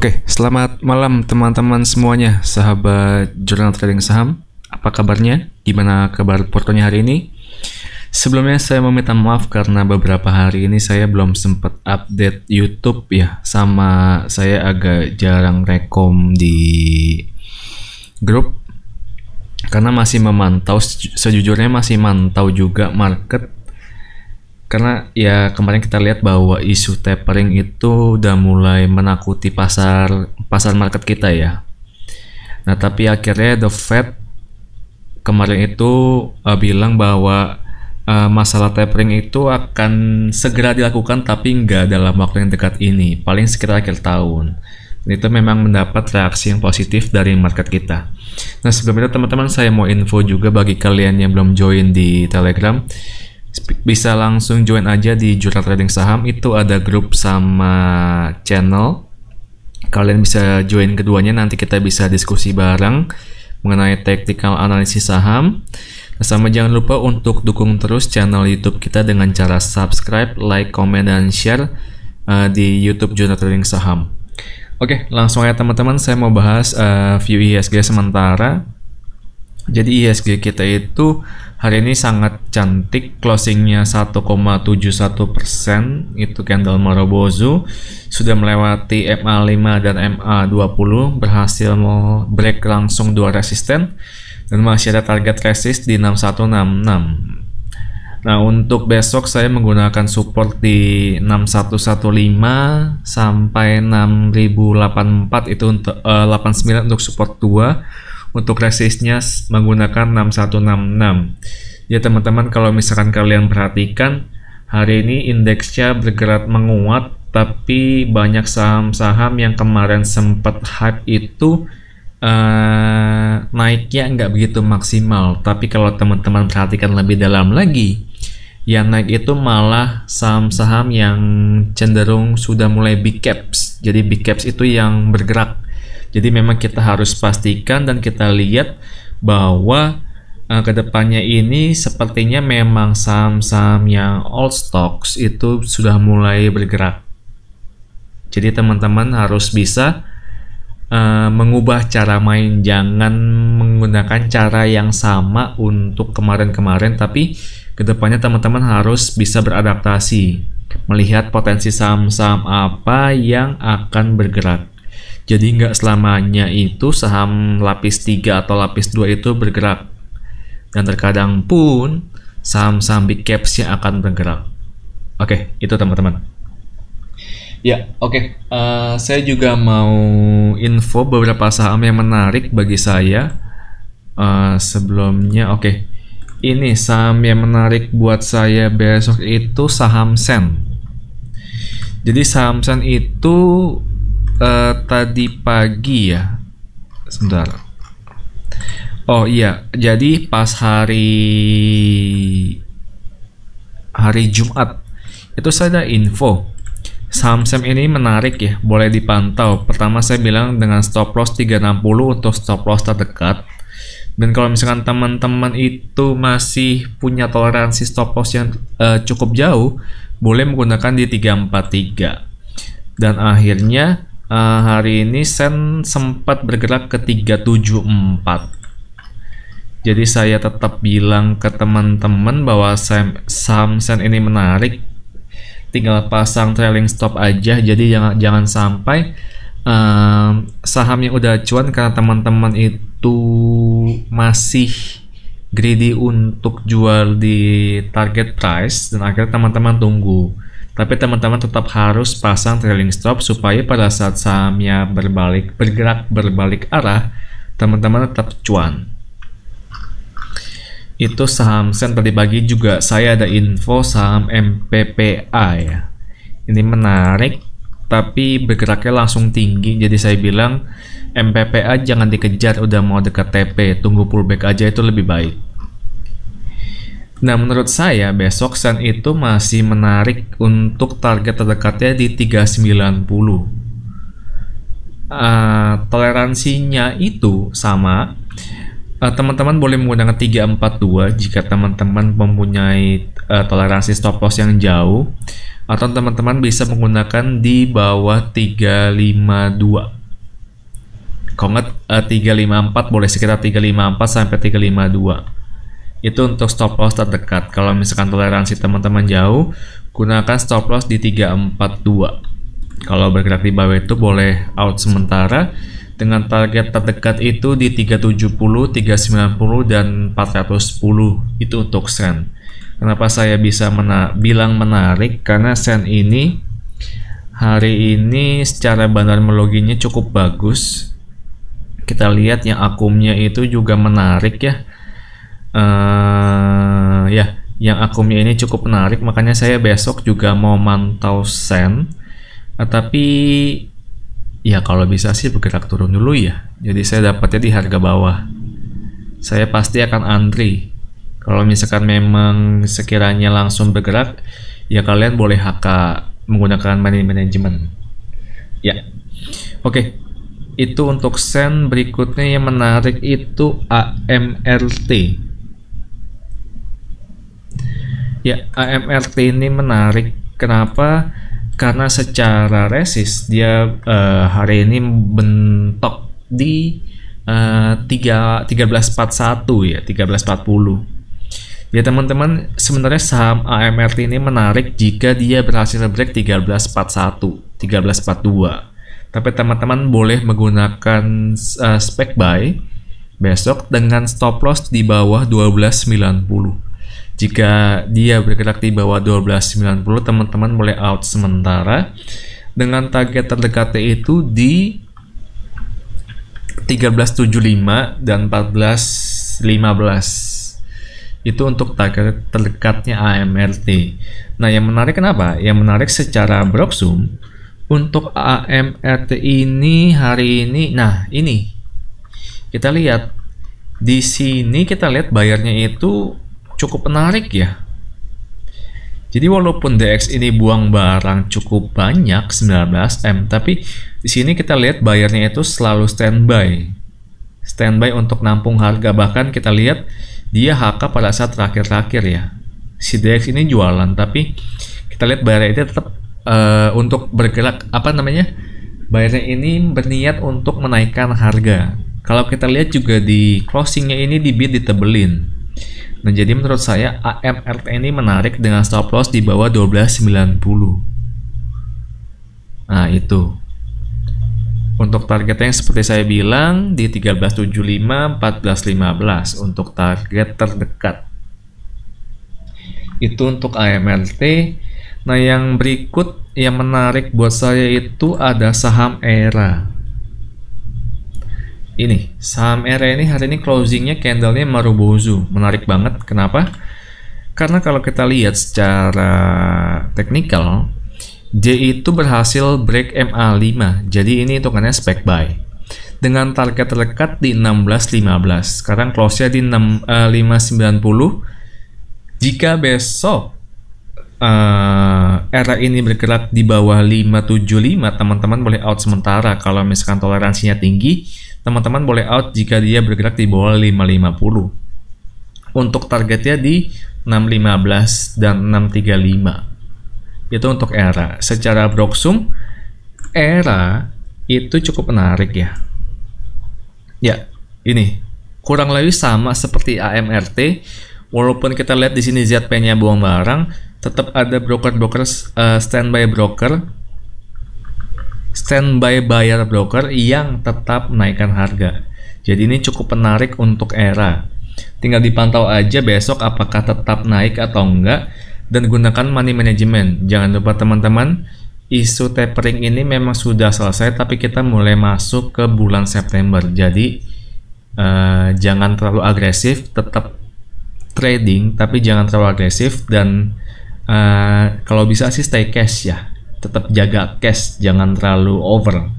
Oke, selamat malam teman-teman semuanya, sahabat jurnal trading saham. Apa kabarnya? Gimana kabar portonya hari ini? Sebelumnya saya meminta maaf karena beberapa hari ini saya belum sempat update YouTube ya, sama saya agak jarang rekom di grup karena masih memantau, sejujurnya masih mantau juga market. Karena ya kemarin kita lihat bahwa isu tapering itu udah mulai menakuti pasar market kita ya. Nah tapi akhirnya The Fed kemarin itu bilang bahwa masalah tapering itu akan segera dilakukan tapi nggak dalam waktu yang dekat ini, paling sekitar akhir tahun. Dan itu memang mendapat reaksi yang positif dari market kita. Nah sebelum itu teman-teman, saya mau info juga bagi kalian yang belum join di Telegram, bisa langsung join aja di Jurnal Trading Saham. Itu ada grup sama channel, kalian bisa join keduanya, nanti kita bisa diskusi bareng mengenai tactical analisis saham. Nah, sama jangan lupa untuk dukung terus channel YouTube kita dengan cara subscribe, like, comment, dan share di YouTube Jurnal Trading Saham. Oke, langsung aja teman-teman, saya mau bahas view IHSG sementara. Jadi IHSG kita itu hari ini sangat cantik, closingnya 1,71%, itu candle Marubozu, sudah melewati MA5 dan MA20, berhasil mau break langsung dua resisten, dan masih ada target resist di 6166. Nah untuk besok saya menggunakan support di 6115 sampai 6084, itu untuk 89 untuk support 2. Untuk resistnya menggunakan 6166. Ya teman-teman, kalau misalkan kalian perhatikan, hari ini indeksnya bergerak menguat, tapi banyak saham-saham yang kemarin sempat hype itu naiknya nggak begitu maksimal. Tapi kalau teman-teman perhatikan lebih dalam lagi, yang naik itu malah saham-saham yang cenderung sudah mulai big caps. Jadi big caps itu yang bergerak. Jadi memang kita harus pastikan dan kita lihat bahwa kedepannya ini sepertinya memang saham-saham yang old stocks itu sudah mulai bergerak. Jadi teman-teman harus bisa mengubah cara main, jangan menggunakan cara yang sama untuk kemarin-kemarin, tapi kedepannya teman-teman harus bisa beradaptasi, melihat potensi saham-saham apa yang akan bergerak. Jadi nggak selamanya itu saham lapis 3 atau lapis 2 itu bergerak. Dan terkadang pun saham-saham big caps yang akan bergerak. Oke, itu teman-teman. Ya, oke. Saya juga mau info beberapa saham yang menarik bagi saya. Sebelumnya, oke. Ini saham yang menarik buat saya besok itu saham Sen. Jadi saham Sen itu tadi pagi ya, sebentar. Oh iya, jadi pas hari Jumat itu saya ada info saham Sen ini menarik ya, boleh dipantau. Pertama saya bilang dengan stop loss 360 untuk stop loss terdekat. Dan kalau misalkan teman-teman itu masih punya toleransi stop loss yang cukup jauh, boleh menggunakan di 343. Dan akhirnya hari ini Sen sempat bergerak ke 374. Jadi saya tetap bilang ke teman-teman bahwa saham Sen ini menarik, tinggal pasang trailing stop aja. Jadi jangan sampai saham yang udah cuan karena teman-teman itu masih greedy untuk jual di target price dan akhirnya teman-teman tunggu. Tapi teman-teman tetap harus pasang trailing stop supaya pada saat sahamnya bergerak berbalik arah, teman-teman tetap cuan. Itu saham Sen. Tadi pagi juga saya ada info saham MPPA ya. Ini menarik tapi bergeraknya langsung tinggi. Jadi saya bilang MPPA jangan dikejar udah mau dekat TP, tunggu pullback aja itu lebih baik. Nah menurut saya besok Sen itu masih menarik untuk target terdekatnya di 390. Toleransinya itu sama. Teman-teman boleh menggunakan 342 jika teman-teman mempunyai toleransi stop loss yang jauh. atau teman-teman bisa menggunakan di bawah 352. Kalau nggak 354 boleh sekitar 354 sampai 352. Itu untuk stop loss terdekat. Kalau misalkan toleransi teman-teman jauh, gunakan stop loss di 342. Kalau bergerak di bawah itu boleh out sementara dengan target terdekat itu di 370, 390 dan 410. Itu untuk sen. Kenapa saya bisa bilang menarik? Karena sen ini hari ini secara fundamentalnya cukup bagus. Kita lihat yang akumnya itu juga menarik ya. Yang akumnya ini cukup menarik, makanya saya besok juga mau mantau sen. Tapi ya kalau bisa sih bergerak turun dulu ya. Jadi saya dapatnya di harga bawah. Saya pasti akan antri. Kalau misalkan memang sekiranya langsung bergerak, ya kalian boleh HK menggunakan money management. Ya, oke. Itu untuk sen. Berikutnya yang menarik itu AMRT. Ya, AMRT ini menarik. Kenapa? Karena secara resist dia hari ini bentok di 1341 ya, 1340. Ya teman-teman, sebenarnya saham AMRT ini menarik jika dia berhasil break 1341, 1342. Tapi teman-teman boleh menggunakan spec buy besok dengan stop loss di bawah 1290. Jika dia bergerak di bawah 1290, teman-teman boleh out sementara dengan target terdekatnya itu di 1375 dan 1415. Itu untuk target terdekatnya AMRT. Nah, yang menarik kenapa? Yang menarik secara Broksum untuk AMRT ini hari ini. Nah, ini kita lihat di sini, kita lihat bayarnya itu cukup menarik ya. Jadi walaupun DX ini buang barang cukup banyak 19M, tapi di sini kita lihat bayarnya itu selalu standby untuk nampung harga. Bahkan kita lihat dia HK pada saat terakhir-terakhir ya. Si DX ini jualan, tapi kita lihat bayarnya itu tetap untuk bergerak, bayarnya ini berniat untuk menaikkan harga. Kalau kita lihat juga di closingnya ini di bid ditebelin. Nah, jadi menurut saya AMRT ini menarik dengan stop loss di bawah 1290. Nah, itu. Untuk targetnya yang seperti saya bilang di 1375, 1415 untuk target terdekat. Itu untuk AMRT. Nah, yang berikut yang menarik buat saya itu ada saham ERA. Ini saham ERA ini hari ini closingnya candlenya Marubozu, menarik banget. Kenapa? Karena kalau kita lihat secara teknikal, dia itu berhasil break MA5, jadi ini hitungannya spec buy dengan target terdekat di 1615. Sekarang close-nya di 590. Jika besok era ini bergerak di bawah 575, teman-teman boleh out sementara. Kalau misalkan toleransinya tinggi, teman-teman boleh out jika dia bergerak di bawah 550. Untuk targetnya di 615 dan 635. Itu untuk ERA. Secara Broksum, ERA itu cukup menarik ya. Ya, ini kurang lebih sama seperti AMRT. Walaupun kita lihat di sini ZP-nya buang barang, tetap ada broker-broker standby buyer broker yang tetap menaikkan harga. Jadi ini cukup menarik untuk ERA. Tinggal dipantau aja besok apakah tetap naik atau enggak. Dan gunakan money management. Jangan lupa teman-teman, isu tapering ini memang sudah selesai, tapi kita mulai masuk ke bulan September. Jadi jangan terlalu agresif, tetap trading, tapi jangan terlalu agresif. Dan kalau bisa sih stay cash ya, tetap jaga cash, jangan terlalu over.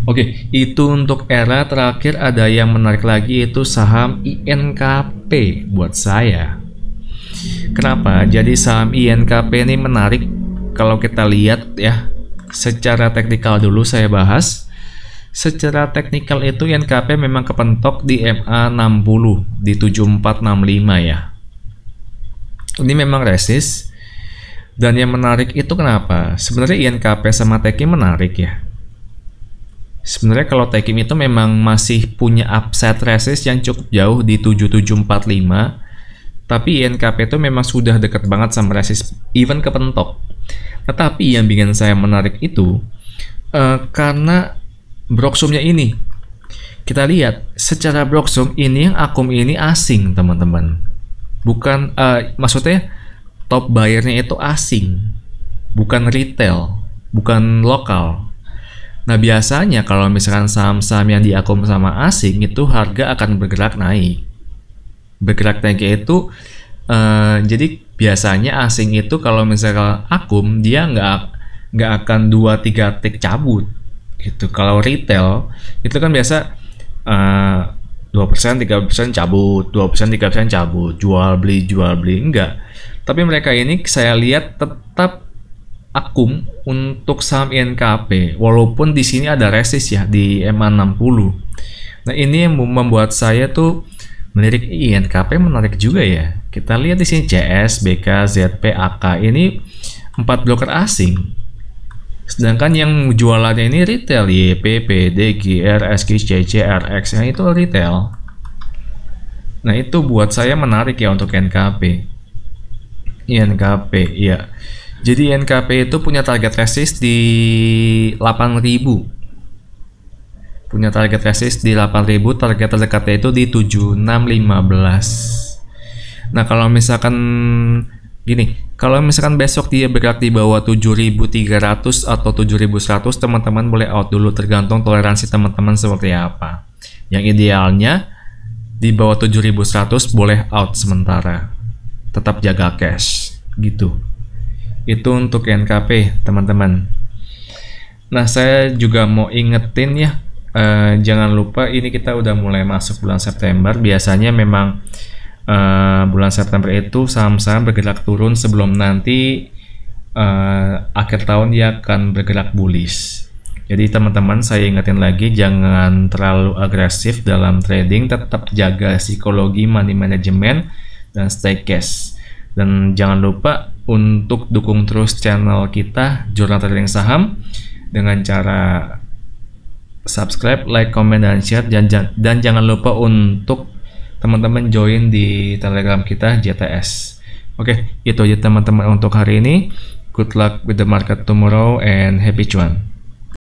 Oke, itu untuk ERA. Terakhir ada yang menarik lagi, itu saham INKP buat saya. Kenapa? Jadi saham INKP ini menarik kalau kita lihat ya. Secara teknikal dulu saya bahas. Secara teknikal itu INKP memang kepentok di MA60 di 7465 ya. Ini memang resist. Dan yang menarik itu kenapa? Sebenarnya INKP sama Tekim menarik ya. Sebenarnya kalau Tekim itu memang masih punya upside resist yang cukup jauh di 7745, tapi INKP itu memang sudah dekat banget sama resist even kepentok. Tetapi yang bikin saya menarik itu karena Broksumnya ini. Kita lihat secara Broksum ini yang akum ini asing, teman-teman. Bukan maksudnya top buyer-nya itu asing, bukan retail, bukan lokal. Nah, biasanya kalau misalkan saham-saham yang diakum sama asing itu harga akan bergerak naik. Bergerak naik itu jadi biasanya asing itu kalau misalkan akum dia nggak akan 2-3 tick cabut gitu. Kalau retail itu kan biasa 2%, 3% cabut, 2%, 3% cabut, jual beli enggak. Tapi mereka ini saya lihat tetap akum untuk saham INKP walaupun di sini ada resist ya di MA60. Nah, ini yang membuat saya tuh melirik INKP menarik juga ya. Kita lihat di sini CS, BK, ZP, AK ini 4 broker asing. Sedangkan yang jualannya ini retail, YP, PD, GR, SK, CC, RX, yang itu retail. Nah, itu buat saya menarik ya untuk INKP. INKP, ya. Jadi INKP itu punya target resist di 8.000. Punya target resist di 8.000, target terdekatnya itu di 7615. Nah, kalau misalkan gini, kalau misalkan besok dia bergerak di bawah 7.300 atau 7.100, teman-teman boleh out dulu, tergantung toleransi teman-teman seperti apa. Yang idealnya di bawah 7.100 boleh out sementara. Tetap jaga cash gitu. Itu untuk INKP, teman-teman. Nah, saya juga mau ingetin ya, jangan lupa ini kita udah mulai masuk bulan September. Biasanya memang bulan September itu saham-saham bergerak turun sebelum nanti akhir tahun dia akan bergerak bullish. Jadi teman-teman, saya ingetin lagi, jangan terlalu agresif dalam trading, tetap jaga psikologi, money management, dan stay cash. Dan jangan lupa untuk dukung terus channel kita Jurnal Trading Saham dengan cara subscribe, like, comment, dan share. Dan jangan lupa untuk teman-teman join di Telegram kita JTS. Oke, itu aja teman-teman untuk hari ini. Good luck with the market tomorrow and happy cuan.